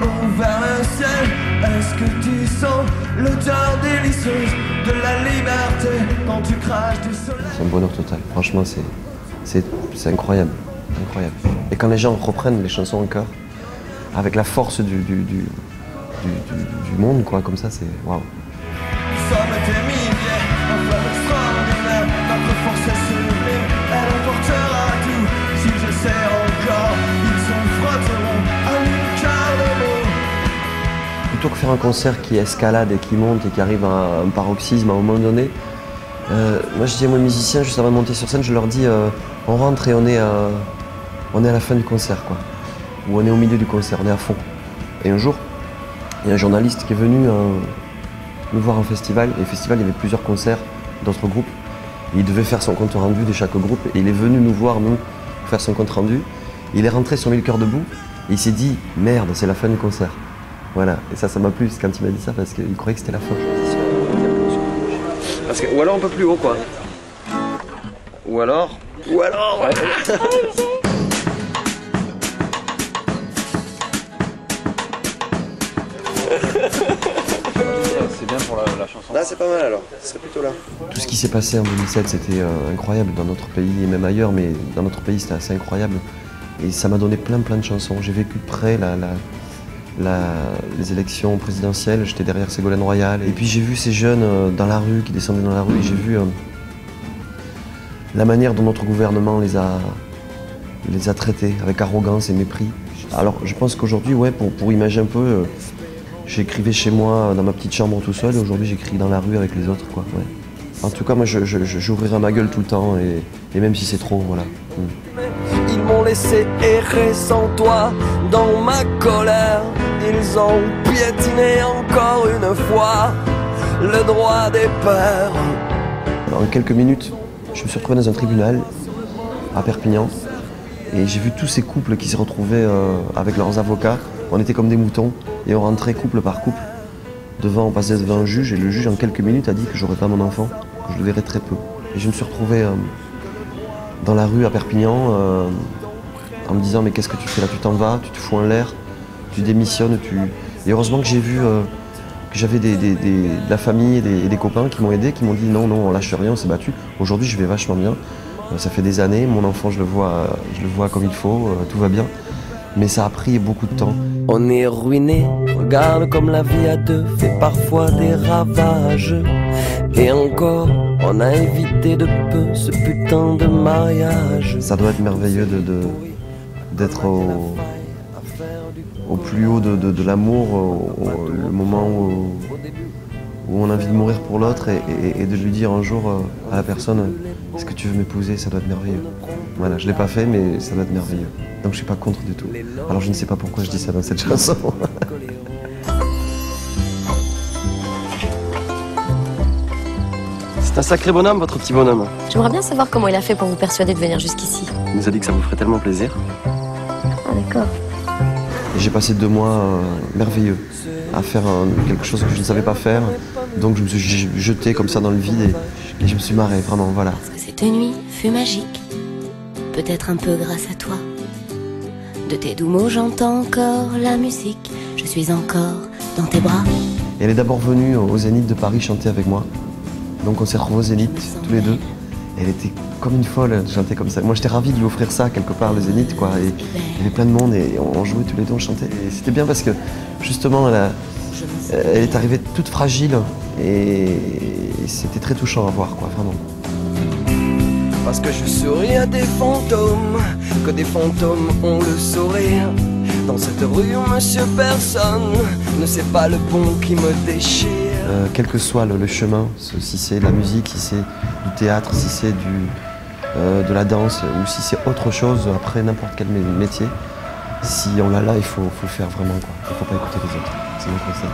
oh, vers le ciel. Est-ce que tu sens l'odeur délicieuse de la liberté quand tu craches du soleil? C'est un bonheur total, franchement c'est incroyable, incroyable. Et quand les gens reprennent les chansons en chœur, avec la force du monde, quoi, comme ça, c'est waouh. Nous sommes des milliers, un fleuve extraordinaire, notre force est sublime, elle emportera tout. Si je sais encore, ils se frotteront à une quart de mot. Plutôt que faire un concert qui escalade et qui monte et qui arrive à un paroxysme à un moment donné, moi je dis à mes musiciens, juste avant de monter sur scène, je leur dis on rentre et on est à la fin du concert, quoi. Ou on est au milieu du concert, on est à fond. Et un jour, il y a un journaliste qui est venu nous voir en festival. Et au festival, il y avait plusieurs concerts d'autres groupes. Et il devait faire son compte rendu de chaque groupe. Et il est venu nous voir, nous, faire son compte rendu. Il est rentré sur le cœur debout. Et il s'est dit, merde, c'est la fin du concert. Voilà. Et ça m'a plu quand il m'a dit ça, parce qu'il croyait que c'était la fin. Parce que, ou alors un peu plus haut, quoi. Ou alors... Ouais. C'est bien pour la chanson. Là, c'est pas mal alors, c'est plutôt là. Tout ce qui s'est passé en 2007, c'était incroyable dans notre pays et même ailleurs, mais dans notre pays, c'était assez incroyable. Et ça m'a donné plein de chansons. J'ai vécu de près les élections présidentielles, j'étais derrière Ségolène Royal. Et puis j'ai vu ces jeunes dans la rue, qui descendaient dans la rue, et j'ai vu la manière dont notre gouvernement les a traités, avec arrogance et mépris. Alors je pense qu'aujourd'hui, ouais, pour imaginer un peu, j'écrivais chez moi dans ma petite chambre tout seul, et aujourd'hui j'écris dans la rue avec les autres, quoi. Ouais. En tout cas, moi j'ouvrirai ma gueule tout le temps, et même si c'est trop, voilà. Ils m'ont laissé errer sans toi dans ma colère. Ils ont piétiné encore une fois le droit des pères. En quelques minutes, je me suis retrouvé dans un tribunal à Perpignan. Et j'ai vu tous ces couples qui se retrouvaient avec leurs avocats. On était comme des moutons et on rentrait couple par couple. On passait devant un juge et le juge en quelques minutes a dit que j'aurais pas mon enfant, que je le verrais très peu. Et je me suis retrouvé dans la rue à Perpignan en me disant mais qu'est-ce que tu fais là? Tu t'en vas, tu te fous en l'air, tu démissionnes. Et heureusement que j'ai vu que j'avais de la famille et des copains qui m'ont aidé, qui m'ont dit non, on lâche rien, on s'est battu. Aujourd'hui je vais vachement bien. Ça fait des années, mon enfant je le vois comme il faut, tout va bien. Mais ça a pris beaucoup de temps. On est ruiné, regarde comme la vie à deux fait parfois des ravages. Et encore, on a évité de peu ce putain de mariage. Ça doit être merveilleux d'être au plus haut de l'amour, le moment où on a envie de mourir pour l'autre et de lui dire un jour à la personne « Est-ce que tu veux m'épouser ?» Ça doit être merveilleux. Voilà, je ne l'ai pas fait, mais ça doit être merveilleux. Donc je ne suis pas contre du tout. Alors je ne sais pas pourquoi je dis ça dans cette chanson. C'est un sacré bonhomme, votre petit bonhomme. J'aimerais bien savoir comment il a fait pour vous persuader de venir jusqu'ici. Il nous a dit que ça vous ferait tellement plaisir. Ah d'accord. J'ai passé 2 mois merveilleux à faire quelque chose que je ne savais pas faire. Donc je me suis jeté comme ça dans le vide et je me suis marré, vraiment, voilà. Parce que cette nuit fut magique, peut-être un peu grâce à toi. De tes doux mots j'entends encore la musique, je suis encore dans tes bras. Et elle est d'abord venue au Zénith de Paris chanter avec moi. Donc on s'est retrouvés au Zénith, tous les deux. Et elle était comme une folle de chanter comme ça. Moi j'étais ravi de lui offrir ça quelque part, le Zénith, quoi. Et il y avait plein de monde et on jouait tous les deux, on chantait. Et c'était bien parce que justement elle est arrivée toute fragile et c'était très touchant à voir, quoi, vraiment. Parce que je souris à des fantômes, que des fantômes ont le sourire. Dans cette rue, monsieur personne ne sait pas le pont qui me déchire. Quel que soit le chemin, si c'est de la musique, si c'est du théâtre, si c'est de la danse ou si c'est autre chose, après n'importe quel métier, si on l'a là, il faut faire vraiment, quoi. Il ne faut pas écouter les autres. C'est mon conseil.